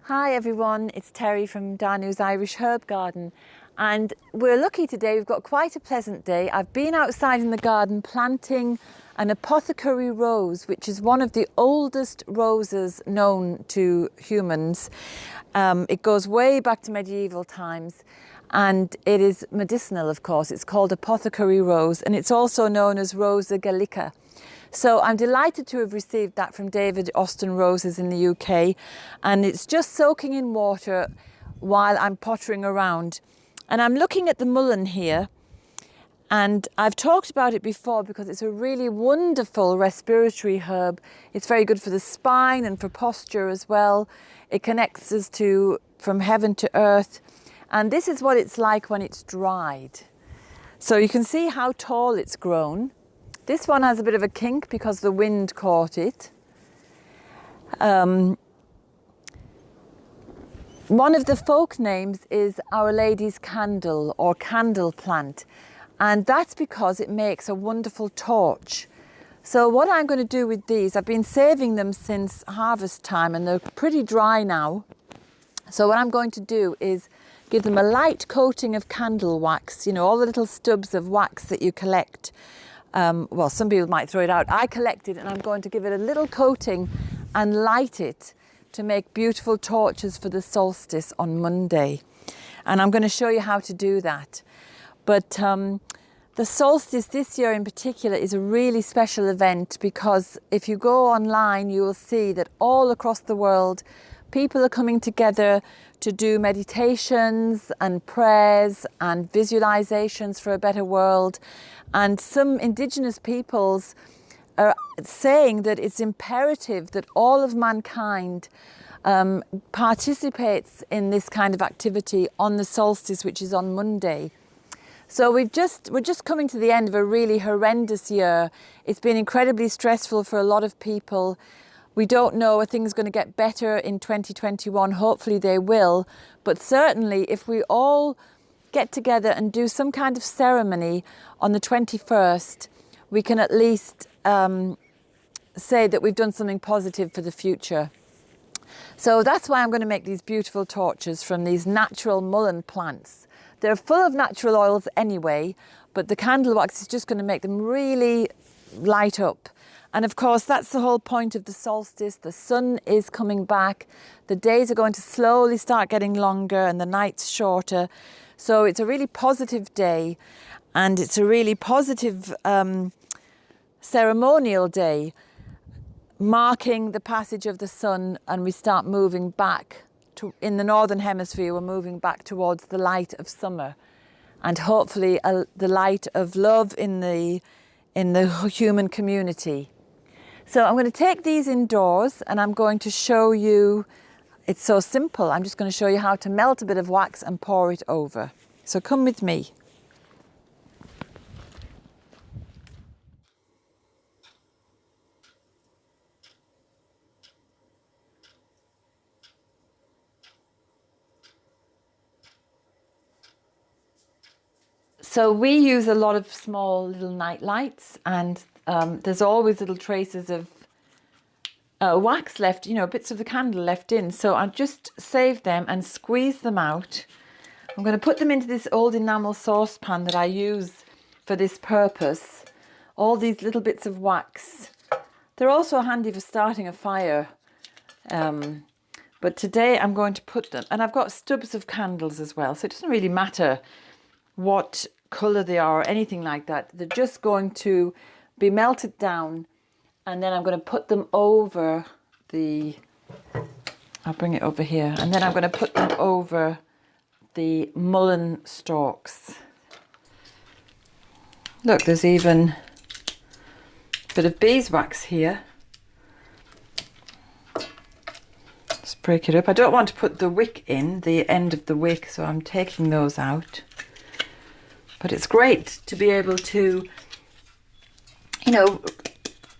Hi everyone, it's Terry from Danu's Irish Herb Garden, and we're lucky today. We've got quite a pleasant day. I've been outside in the garden planting an apothecary rose, which is one of the oldest roses known to humans. It goes way back to medieval times, and it is medicinal, of course. It's called apothecary rose, and it's also known as Rosa gallica. So I'm delighted to have received that from David Austin Roses in the UK, and it's just soaking in water while I'm pottering around. And I'm looking at the mullein here, and I've talked about it before because it's a really wonderful respiratory herb. It's very good for the spine and for posture as well. It connects us to from heaven to earth, and this is what it's like when it's dried. So you can see how tall it's grown. This one has a bit of a kink because the wind caught it. One of the folk names is Our Lady's Candle or candle plant, and that's because it makes a wonderful torch. So what I'm going to do with these, I've been saving them since harvest time and they're pretty dry now. So what I'm going to do is give them a light coating of candle wax, you know, all the little stubs of wax that you collect. Well, some people might throw it out. I collect it and I'm going to give it a little coating and light it to make beautiful torches for the solstice on Monday. And I'm going to show you how to do that. But the solstice this year in particular is a really special event because if you go online, you will see that all across the world, people are coming together to do meditations and prayers and visualizations for a better world. And some indigenous peoples are saying that it's imperative that all of mankind participates in this kind of activity on the solstice, which is on Monday. So we're just coming to the end of a really horrendous year. It's been incredibly stressful for a lot of people. We don't know if things are going to get better in 2021. Hopefully they will. But certainly if we all get together and do some kind of ceremony on the 21st, we can at least say that we've done something positive for the future. So that's why I'm going to make these beautiful torches from these natural mullein plants. They're full of natural oils anyway, but the candle wax is just going to make them really light up. And of course, that's the whole point of the solstice. The sun is coming back. The days are going to slowly start getting longer and the nights shorter. So it's a really positive day, and it's a really positive ceremonial day, marking the passage of the sun, and we start moving back to, in the northern hemisphere, we're moving back towards the light of summer, and hopefully the light of love in the human community. So I'm going to take these indoors and I'm going to show you. It's so simple. I'm just going to show you how to melt a bit of wax and pour it over. So come with me. So we use a lot of small little night lights, and there's always little traces of wax left, you know, bits of the candle left in. So I'll just save them and squeeze them out. I'm going to put them into this old enamel saucepan that I use for this purpose. All these little bits of wax. They're also handy for starting a fire. But today I'm going to put them, and I've got stubs of candles as well, so it doesn't really matter what colour they are or anything like that. They're just going to be melted down, and then I'm going to put them over I'll bring it over here, and then I'm going to put them over the mullein stalks. Look, there's even a bit of beeswax here. Let's break it up. I don't want to put the wick in, the end of the wick, so I'm taking those out. But it's great to be able to, you know,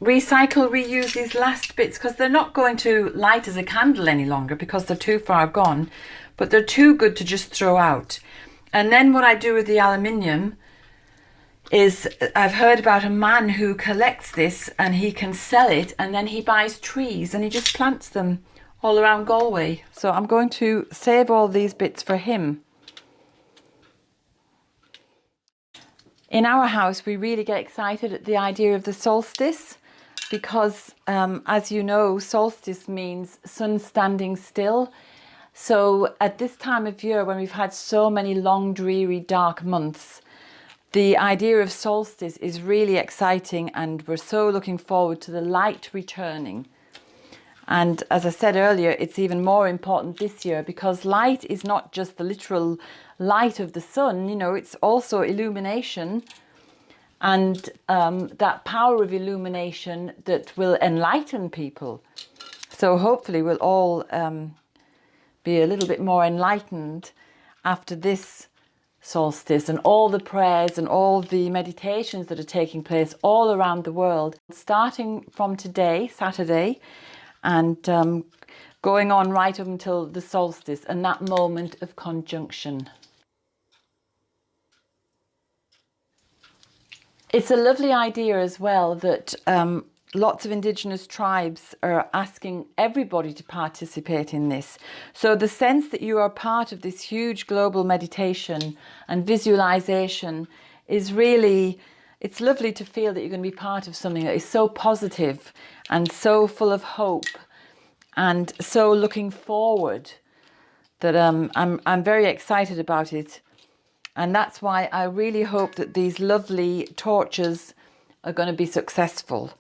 recycle, reuse these last bits, because they're not going to light as a candle any longer because they're too far gone, but they're too good to just throw out. And then what I do with the aluminium is, I've heard about a man who collects this and he can sell it, and then he buys trees and he just plants them all around Galway. So I'm going to save all these bits for him. In our house, we really get excited at the idea of the solstice because, as you know, solstice means sun standing still. So at this time of year, when we've had so many long, dreary, dark months, the idea of solstice is really exciting, and we're so looking forward to the light returning. And as I said earlier, it's even more important this year because light is not just the literal light of the sun, you know, it's also illumination, and that power of illumination that will enlighten people. So hopefully we'll all be a little bit more enlightened after this solstice and all the prayers and all the meditations that are taking place all around the world, starting from today, Saturday, and going on right up until the solstice and that moment of conjunction. It's a lovely idea as well that lots of Indigenous tribes are asking everybody to participate in this. So the sense that you are part of this huge global meditation and visualization is really, it's lovely to feel that you're going to be part of something that is so positive and so full of hope and so looking forward that I'm very excited about it. And that's why I really hope that these lovely torches are going to be successful.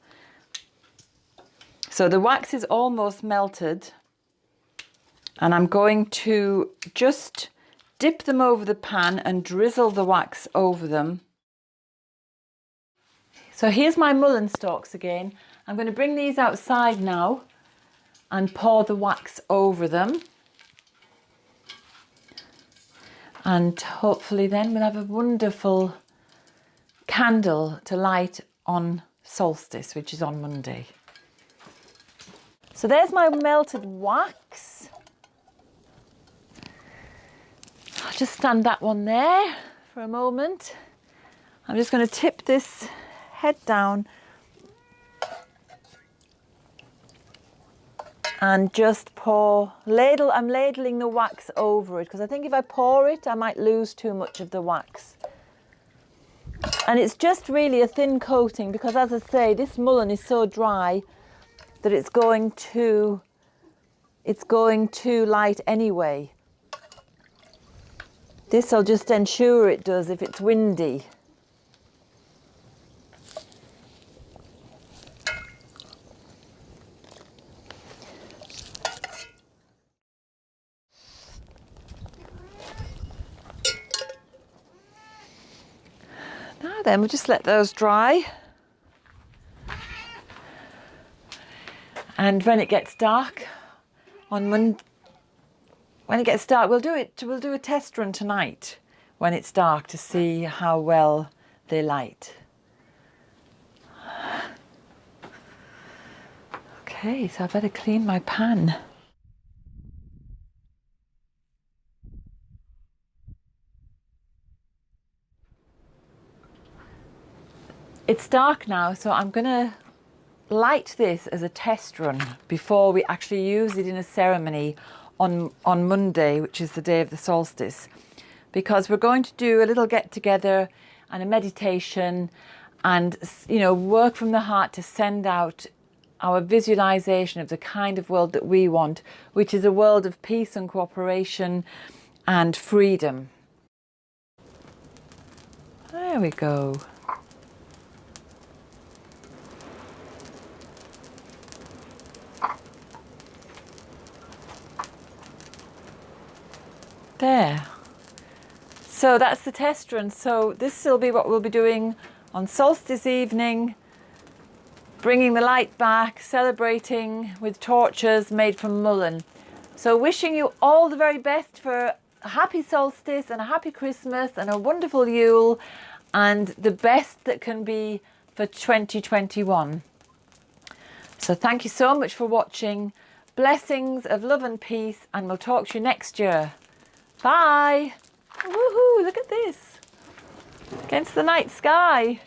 So the wax is almost melted, and I'm going to just dip them over the pan and drizzle the wax over them. So here's my mullein stalks again. I'm going to bring these outside now and pour the wax over them. And hopefully then we'll have a wonderful candle to light on solstice, which is on Monday. So there's my melted wax. I'll just stand that one there for a moment. I'm just going to tip this head down and just pour, I'm ladling the wax over it because I think if I pour it, I might lose too much of the wax. And it's just really a thin coating because, as I say, this mullein is so dry that it's going to light anyway. This I'll just ensure it does if it's windy. Now then, we'll just let those dry. And when it gets dark on Monday, when it gets dark, we'll do a test run tonight when it's dark to see how well they light. Okay, so I better clean my pan. It's dark now, so I'm gonna light this as a test run before we actually use it in a ceremony on Monday, which is the day of the solstice, because we're going to do a little get together and a meditation and, you know, work from the heart to send out our visualization of the kind of world that we want, which is a world of peace and cooperation and freedom. There we go. There. So that's the test run. So this will be what we'll be doing on solstice evening, bringing the light back, celebrating with torches made from mullein. So wishing you all the very best for a happy solstice and a happy Christmas and a wonderful Yule and the best that can be for 2021. So thank you so much for watching. Blessings of love and peace, and we'll talk to you next year. Bye. Woohoo, look at this. Against the night sky.